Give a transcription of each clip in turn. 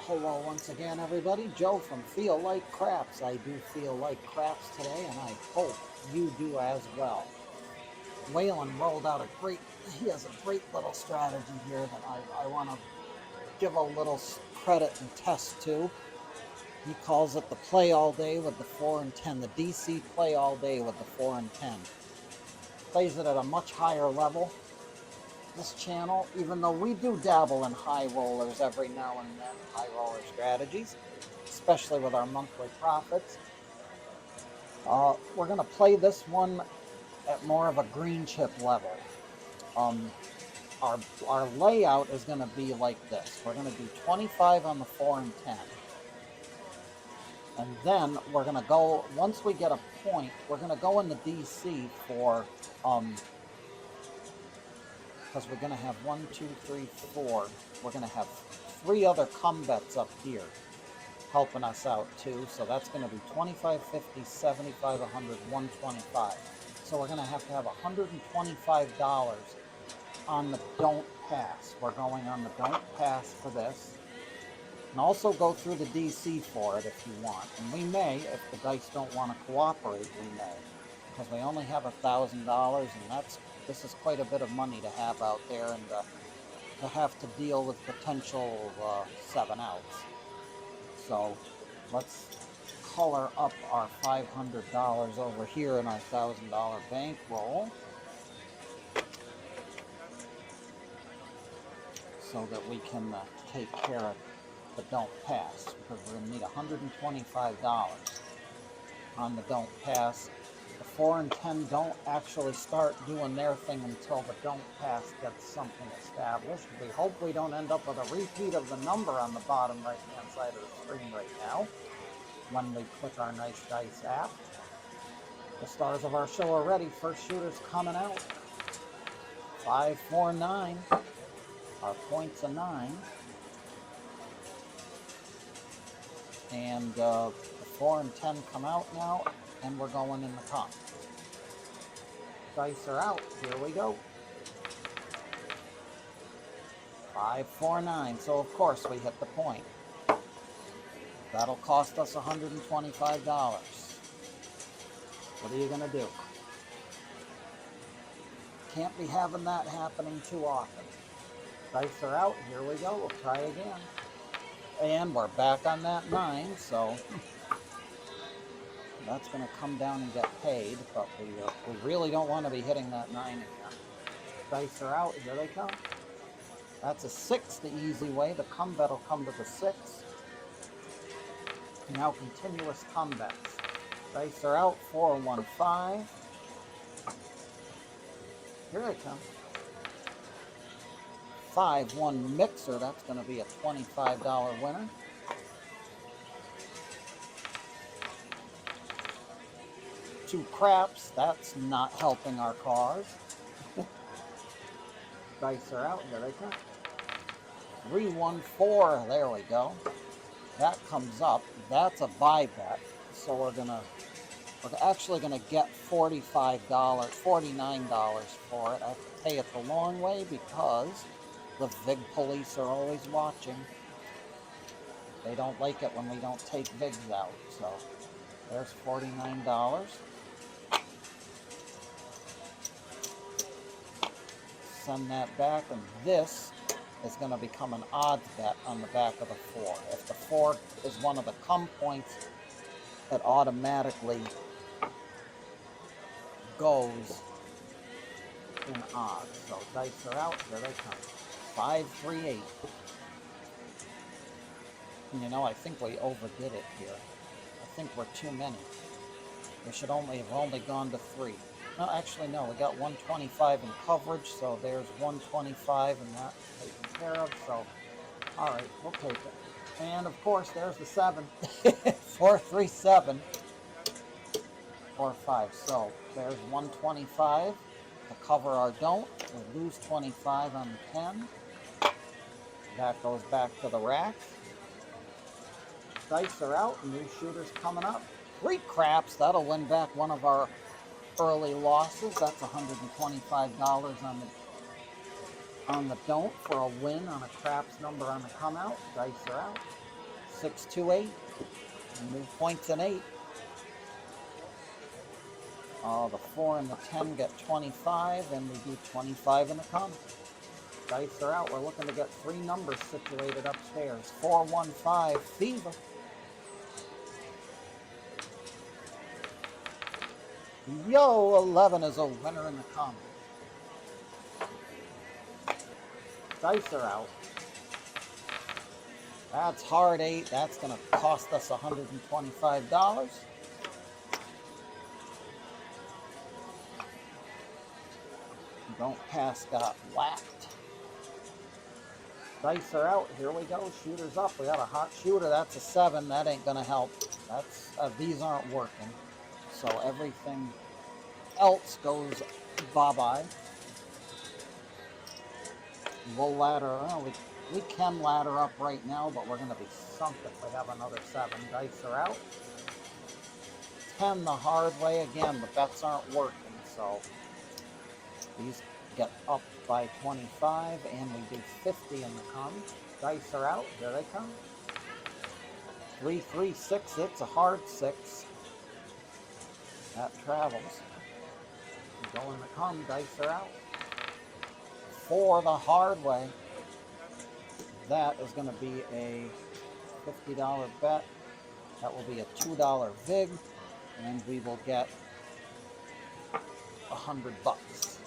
Hello once again, everybody. Joe from Feel Like Craps. I do feel like craps today, and I hope you do as well. Waylon rolled out he has a great little strategy here that I want to give a little credit and test to. He calls it the play all day with the 4 and 10, the DC play all day with the 4 and 10. Plays it at a much higher level. This channel, even though we do dabble in high rollers every now and then, high roller strategies, especially with our monthly profits, we're going to play this one at more of a green chip level. Um, our layout is going to be like this. We're going to do 25 on the 4 and 10. And then we're going to go, once we get a point, we're going to go into DC for, because we're going to have 1, 2, 3, 4. We're going to have 3 other come bets up here helping us out too. So that's going to be 25, 50, 75, 100, 125. So we're going to have $125 on the don't pass. We're going on the don't pass for this. And also go through the DC for it if you want. And we may, if the dice don't want to cooperate, we may. Because we only have $1,000, and this is quite a bit of money to have out there, and to have to deal with potential 7 outs. So let's color up our $500 over here in our $1,000 bankroll so that we can take care of the don't pass, because we're going to need $125 on the don't pass. The 4 and 10 don't actually start doing their thing until the don't pass gets something established. We hope we don't end up with a repeat of the number on the bottom right hand side of the screen right now when we click our Nice Dice app. The stars of our show are ready. First shooter's coming out. 5, 4, 9. Our point's a 9. And the 4 and 10 come out now, and we're going in the top. Dice are out. Here we go. 5, 4, 9. So of course we hit the point. That'll cost us $125. What are you going to do? Can't be having that happening too often. Dice are out. Here we go. We'll try again. And we're back on that 9, so that's going to come down and get paid, but we really don't want to be hitting that 9 again. Dice are out. Here they come. That's a 6 the easy way. The come bet will come to the 6. Now continuous come bets. Dice are out. 4, 1, 5. Here they come. 5, 1 mixer. That's going to be a $25 winner. Two craps. That's not helping our cause. Dice are out. Here they come. 3, 1, 4. There we go. That comes up. That's a buy bet. So we're actually gonna get $45, $49 for it. I have to pay it the long way because the VIG police are always watching. They don't like it when we don't take VIGs out. So there's $49. Send that back, and this is going to become an odds bet on the back of the 4. If the 4 is one of the come points, it automatically goes in odds. So dice are out. Here they come. 5, 3, 8. And I think we overdid it here. I think we're too many. We should have only gone to 3. No, actually, no. We got 125 in coverage, so there's 125, and that's taken care of. So, all right, we'll take it. And of course, there's the 7. 4, 3, 7. 4, 5. So there's 125 to cover our don't. We lose 25 on the 10. That goes back to the rack. Dice are out. New shooters coming up. 3 craps. That'll win back one of our early losses. That's $125 on the don't for a win on a craps number on the come out. Dice are out. 6, 2, 8. Move points in 8. The 4 and the 10 get 25, and we do 25 in the come. Dice are out. We're looking to get 3 numbers situated upstairs. 4, 1, 5, fever. Yo, 11 is a winner in the come. Dice are out. That's hard 8. That's going to cost us $125. Don't pass got whacked. Dice are out. Here we go. Shooter's up. We got a hot shooter. That's a 7. That ain't going to help. That's these aren't working. So everything else goes bye-bye. We'll ladder. Oh, we can ladder up right now, but we're going to be sunk if we have another 7. Dice are out. 10 the hard way again. The bets aren't working, so these get up by 25, and we do 50 in the come. Dice are out. Here they come. 3, 3, 6. It's a hard 6. That travels. We go in the come. Dice are out. 4 the hard way. That is going to be a $50 bet. That will be a $2 vig, and we will get $100.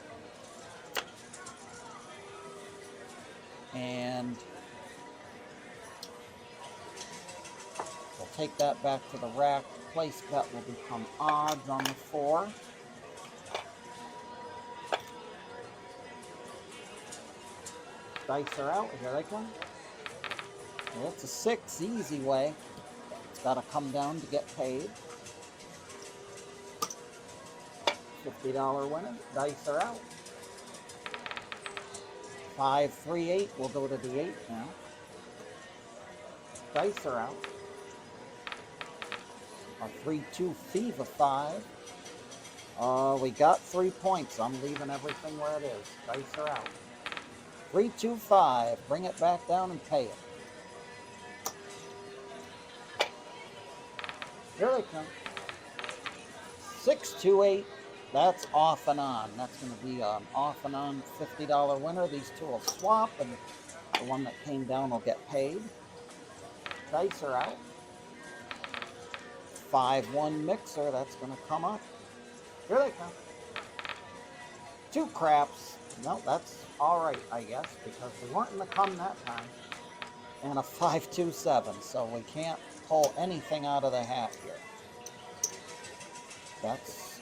And we'll take that back to the rack. Place bet will become odds on the 4. Dice are out. Here they come. Well, it's a 6 easy way. It's got to come down to get paid. $50 winner. Dice are out. 5, 3, 8. We'll go to the 8 now. Dice are out. A 3, 2, fever 5. We got 3 points. I'm leaving everything where it is. Dice are out. 3, 2, 5. Bring it back down and pay it. Here they come. 6, 2, 8. That's off and on. That's going to be an off and on $50 winner. These two will swap, and the one that came down will get paid. Dice are out. 5, 1 mixer. That's going to come up. Here they come. 2 craps. No, that's all right, I guess, because we weren't in the come that time. And a 5, 2, 7. So we can't pull anything out of the hat here. That's,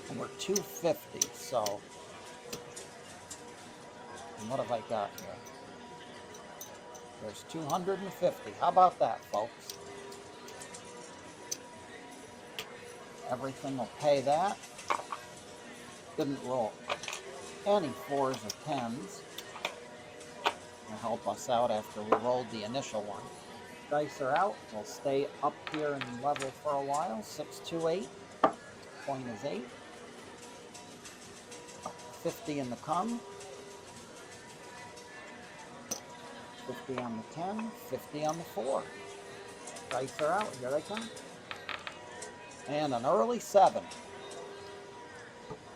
and we're 250, so and what have I got here? There's 250. How about that, folks? Everything will pay that. Didn't roll any 4s or 10s. To help us out after we rolled the initial one. Dice are out. We'll stay up here and level for a while. 6, 2, 8. Point is 8. 50 in the come. 50 on the 10. 50 on the 4. Dice are out. Here they come. And an early 7.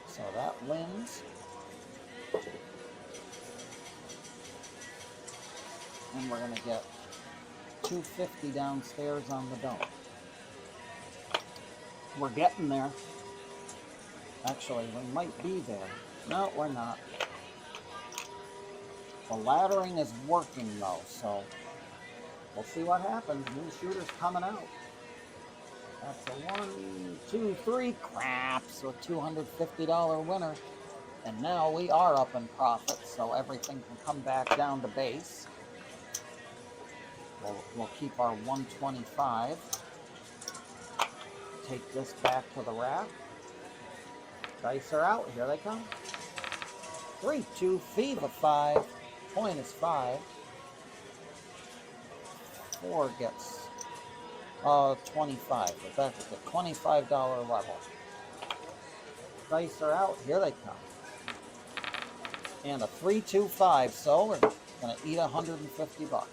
So that wins. And we're going to get 250 downstairs on the dome. We're getting there. Actually, we might be there. No, we're not. The laddering is working though, so we'll see what happens. New shooter's coming out. That's a 1, 2, 3 craps, a $250 winner. And now we are up in profit, so everything can come back down to base. We'll keep our 125. Take this back to the rack. Dice are out. Here they come. 3, 2, fever 5. Point is 5. 4 gets 25. We're back at the $25 level. Dice are out. Here they come. And a 3, 2, 5. So we're going to eat $150.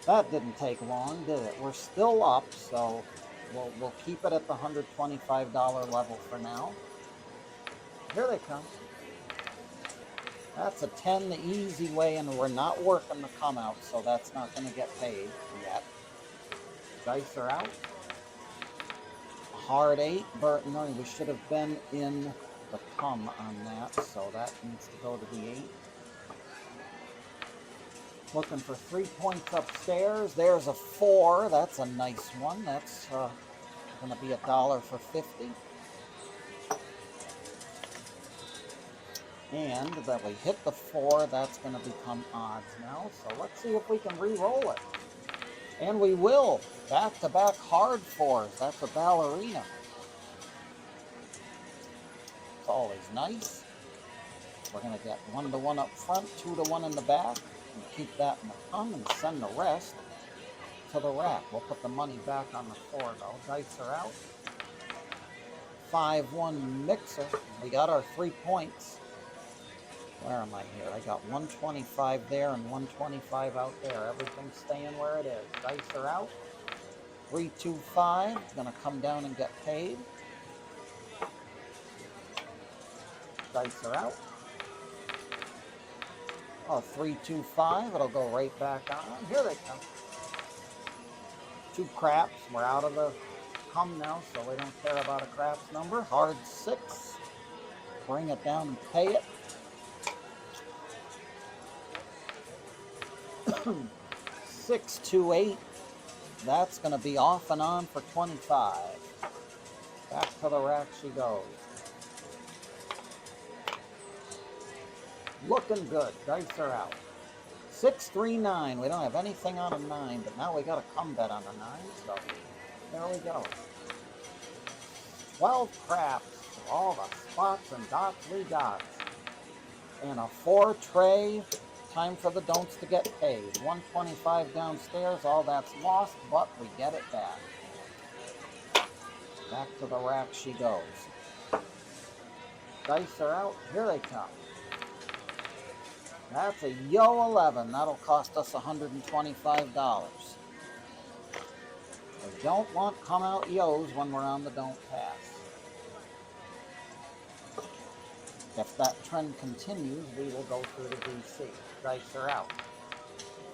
That didn't take long, did it? We're still up, so we'll keep it at the $125 level for now. Here they come. That's a 10 the easy way, and we're not working the come out, so that's not going to get paid yet. Dice are out. Hard 8. Burton, no, we should have been in the come on that, so that needs to go to the 8. Looking for 3 points upstairs. There's a 4. That's a nice one. That's going to be $1 for 50. And that we hit the 4, that's going to become odds now. So let's see if we can re-roll it. And we will. Back-to-back hard 4s. That's a ballerina. It's always nice. We're going to get 1 to 1 up front, 2 to 1 in the back. And keep that in the thumb and send the rest to the rack. We'll put the money back on the 4 though. Dice are out. 5-1 mixer. We got our 3 points. Where am I here? I got 125 there and 125 out there. Everything's staying where it is. Dice are out. 325. Gonna come down and get paid. Dice are out. Oh, 325. It'll go right back on. Here they come. 2 craps. We're out of the come now, so we don't care about a craps number. Hard 6. Bring it down and pay it. 628. That's going to be off and on for 25. Back to the rack she goes. Looking good. Dice are out. 639. We don't have anything on a 9, but now we got a come bet on a 9, so there we go. 12 craps. All the spots and dots we got. And a 4 tray. Time for the don'ts to get paid. 125 downstairs. All that's lost, but we get it back. Back to the rack she goes. Dice are out. Here they come. That's a yo 11. That'll cost us $125. We don't want come out yos when we're on the don't pass. If that trend continues, we will go through the DC. Dice are out.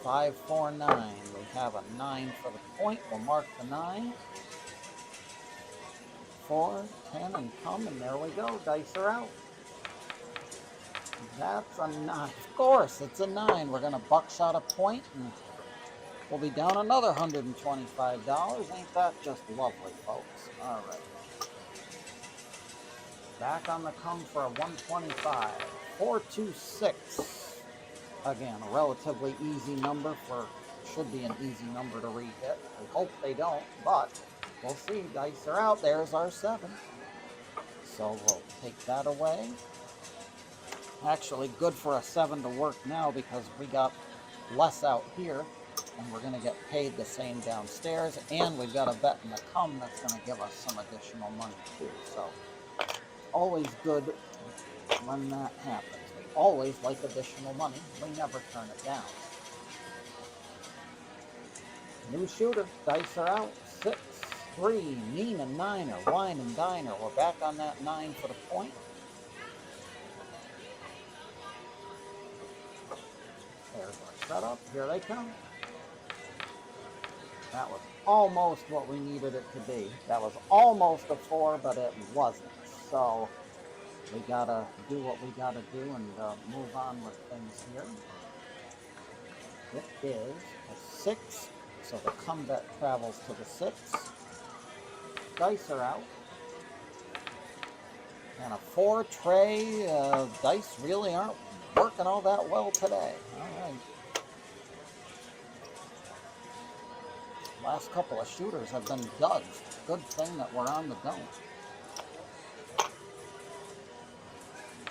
5, 4, 9. We have a 9 for the point. We'll mark the 9. 4, 10, and come, and there we go. Dice are out. That's a 9. Of course, it's a 9. We're going to buckshot a point, and we'll be down another $125. Ain't that just lovely, folks? All right. Back on the come for a 125. 426. Again, a relatively easy number for, should be an easy number to re-hit. We hope they don't, but we'll see. Dice are out. There's our 7. So we'll take that away. Actually, good for a 7 to work now because we got less out here, and we're going to get paid the same downstairs, and we've got a bet in the come that's going to give us some additional money too. So always good when that happens. We always like additional money. We never turn it down. New shooter. Dice are out. 6, 3. Nina, 9er. Wine and diner. We're back on that 9 for the point. There's our setup. Here they come. That was almost what we needed it to be. That was almost a 4, but it wasn't. So we gotta do what we gotta do and move on with things here. It is a 6, so the come bet travels to the 6. Dice are out. And a 4 tray. Dice really aren't working all that well today. All right. Last couple of shooters have been duds. Good thing that we're on the don't.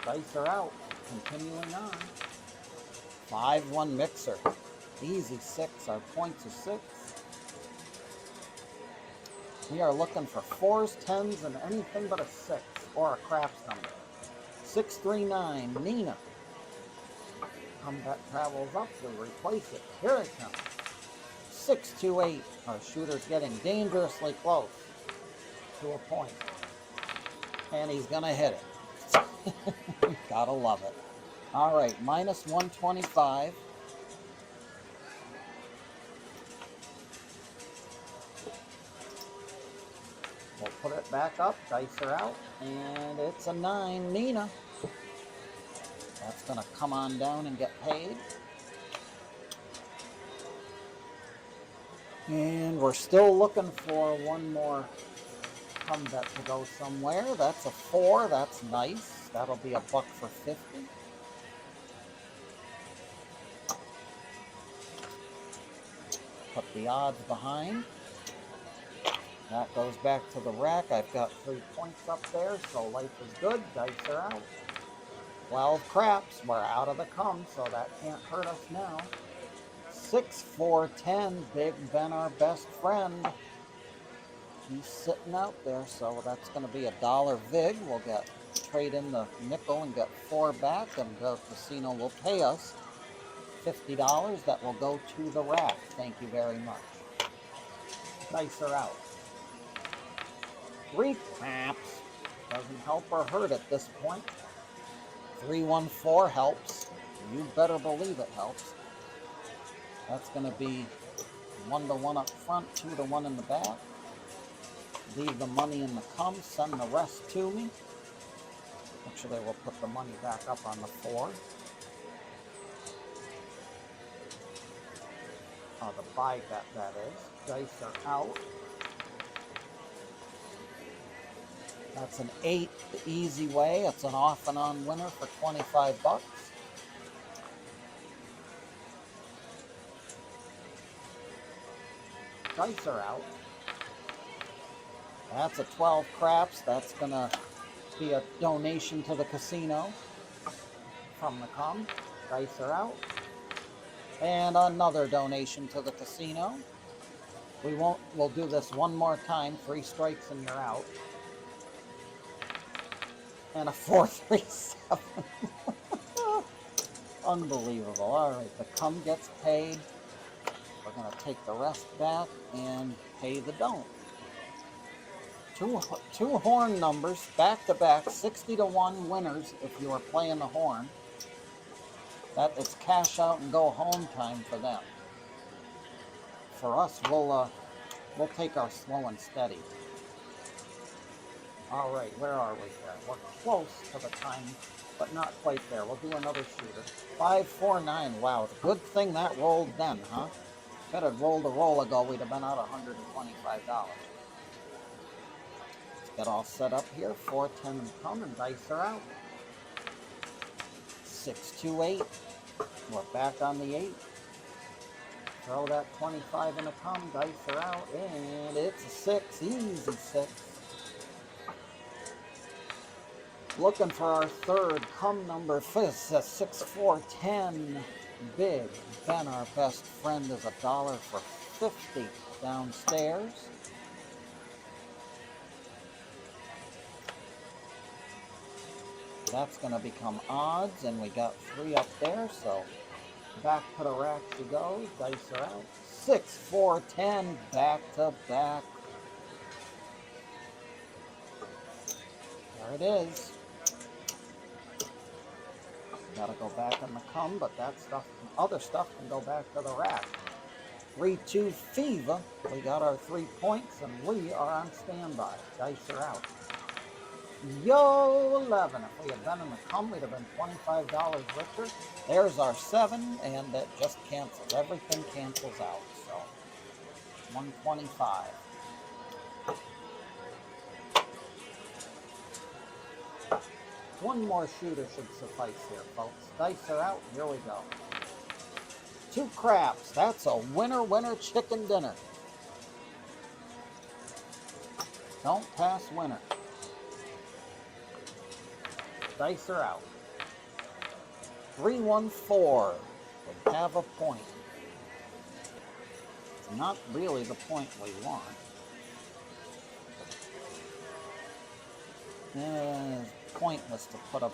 Dice are out. Continuing on. 5-1 mixer. Easy 6. Our points are 6. We are looking for 4s, 10s, and anything but a 6 or a craps number. 639. Nina. Come back, travels up. We replace it. Here it comes. 628. Our shooter's getting dangerously close to a point. And he's going to hit it. Gotta love it. All right, minus 125. We'll put it back up, dice are out, and it's a 9, Nina. That's going to come on down and get paid. And we're still looking for one more come bet to go somewhere. That's a 4, that's nice. That'll be a buck for 50. Put the odds behind. That goes back to the rack. I've got 3 points up there, so life is good. Dice are out. 12 craps. We're out of the come, so that can't hurt us now. 6, 4, 10. Big Ben, our best friend. He's sitting out there, so that's going to be $1 vig. We'll trade in the nickel and get 4 back, and the casino will pay us $50. That will go to the rack. Thank you very much. Dice are out. 3 craps. Doesn't help or hurt at this point. 314 helps. You better believe it helps. That's going to be 1-to-1 up front, 2-to-1 in the back. Leave the money in the come, send the rest to me. Actually, we'll put the money back up on the 4. The buy bet, that is. Dice are out. That's an 8 the easy way. It's an off and on winner for 25 bucks. Dice are out. That's a 12 craps. That's going to be a donation to the casino from the come. Dice are out. And another donation to the casino. We'll do this one more time. 3 strikes and you're out. And a 437. Unbelievable. All right, the come gets paid. We're going to take the rest back and pay the don't. Two horn numbers back to back, 60-to-1 winners if you are playing the horn. That is cash out and go home time for them. For us, we'll take our slow and steady. All right, where are we here? We're close to the time, but not quite there. We'll do another shooter. 549. Wow, good thing that rolled then, huh? If it had rolled a roll ago, we'd have been out $125. Get all set up here. 410 and come, and dice are out. 628. We're back on the 8. Throw that 25 in a come, dice are out, and it's a 6. Easy 6. Looking for our third come number. Fifth, 6, 4, 10. Big Ben, our best friend, is $1 for 50 downstairs. That's going to become odds, and we got 3 up there, so back to the rack she goes. Dice are out. 6, 4, 10, back to back. There it is. Got to go back in the come, but that stuff, other stuff can go back to the rack. 3-2 fever. We got our 3 points, and we are on standby. Dice are out. Yo, 11. If we had been in the come, we'd have been $25 richer. There's our 7, and that just cancels. Everything cancels out. So, 125. One more shooter should suffice here, folks. Dice are out. Here we go. 2 craps. That's a winner, winner, chicken dinner. Don't pass winner. Dice are out. 314 would have a point. It's not really the point we want. Pointless to put a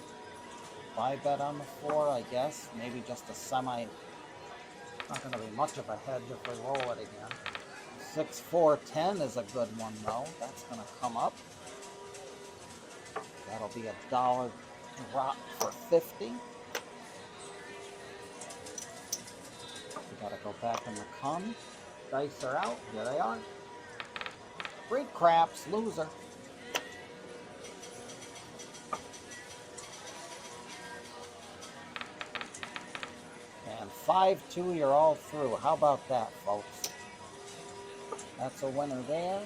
buy bet on the 4, I guess. Maybe just a semi Not going to be much of a hedge if we roll it again. 6, 4, 10 is a good one though. That's going to come up. That'll be $1 drop for 50. We got to go back in the cum. Dice are out. Here they are. Great craps, loser. And 5-2, you're all through. How about that, folks? That's a winner there.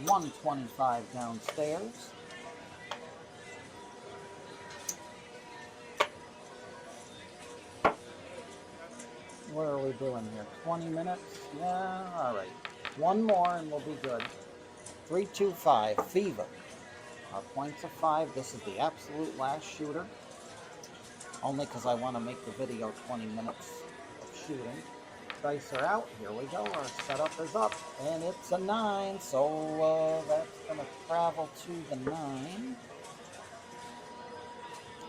125 downstairs. What are we doing here? 20 minutes? Yeah, all right. One more and we'll be good. 325, Fever. Our points are 5. This is the absolute last shooter. Only because I want to make the video 20 minutes of shooting. Dice are out. Here we go. Our setup is up. And it's a 9. So that's going to travel to the 9. I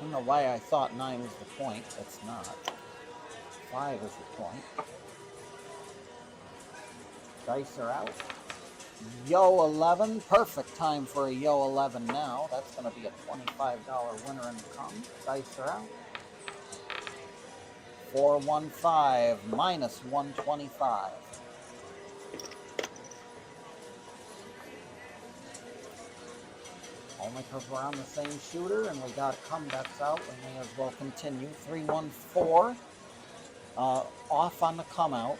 don't know why I thought 9 was the point. It's not. 5 is the point. Dice are out. Yo 11. Perfect time for a Yo 11 now. That's going to be a $25 winner in the cum. Dice are out. 415 minus 125. Only because we're on the same shooter and we got comebacks out, we may as well continue. 314 off on the come out.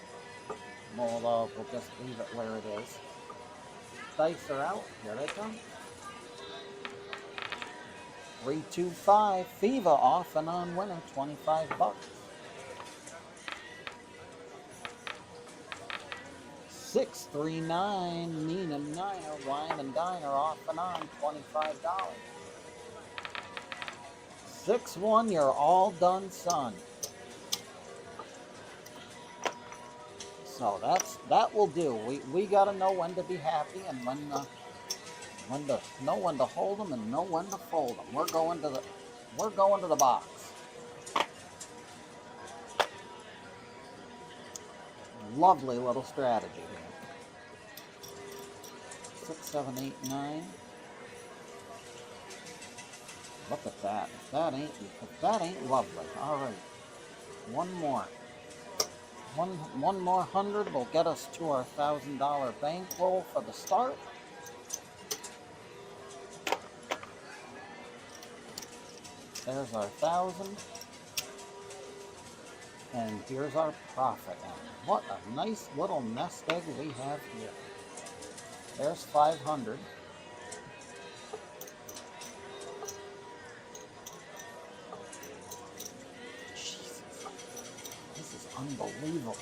We'll just leave it where it is. Dice are out. Here they come. 325 Fever off and on winner, $25. 639 Nina Niner Wine and Diner off and on, $25. 6-1, you're all done, son. So that will do. We gotta know when to be happy and when to know when to hold them and know when to fold them. We're going to the box. Lovely little strategy here. 6, 7, 8, 9. Look at that. If that ain't lovely. All right. One more. One more 100 will get us to our $1,000 bankroll for the start. There's our 1,000. And here's our profit. And what a nice little nest egg we have here. There's 500. Jesus. This is unbelievable.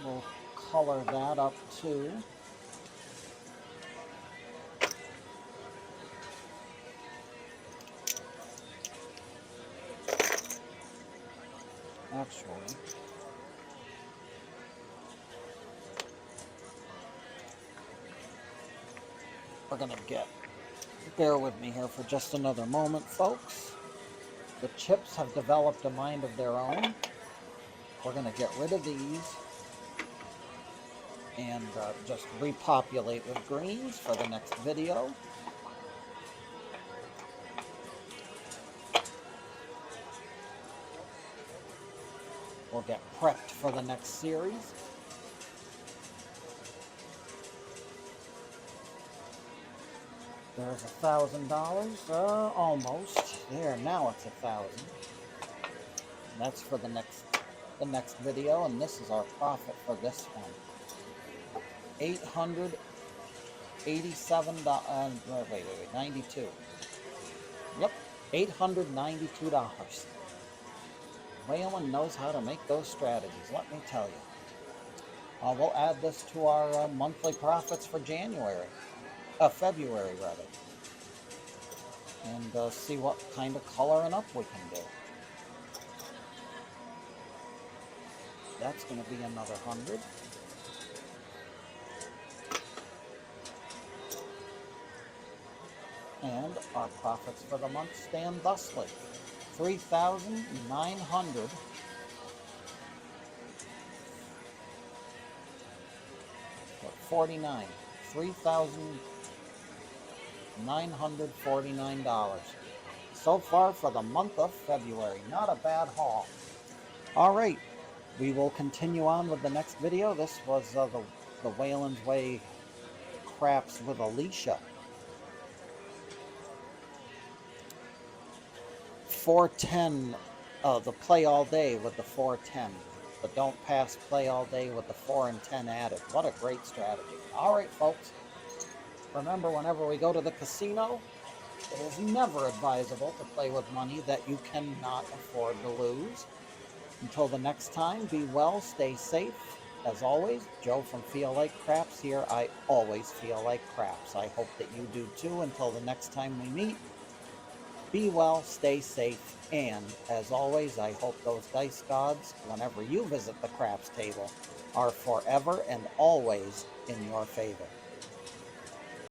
We'll color that up too. Actually, we're gonna bear with me here for just another moment, folks. The chips have developed a mind of their own. We're gonna get rid of these and just repopulate with greens for the next video. We'll get prepped for the next series. There's $1,000, almost. There, now it's 1,000. That's for the next video, and this is our profit for this one. $887. Wait, 92. Yep, $892. Waylon knows how to make those strategies, let me tell you. We'll add this to our monthly profits for February rather, and see what kind of coloring up we can do. That's going to be another 100. And our profits for the month stand thusly. 3,949. $3,949 so far for the month of February. Not a bad haul. All right, we will continue on with the next video. This was the Waylon's Way craps with Alicia. 410, the play all day with the 410. The don't pass play all day with the 4 and 10 added. What a great strategy. All right, folks. Remember, whenever we go to the casino, it is never advisable to play with money that you cannot afford to lose. Until the next time, be well, stay safe. As always, Joe from Feel Like Craps here. I always feel like craps. I hope that you do too. Until the next time we meet, be well, stay safe, and as always, I hope those dice gods, whenever you visit the craps table, are forever and always in your favor.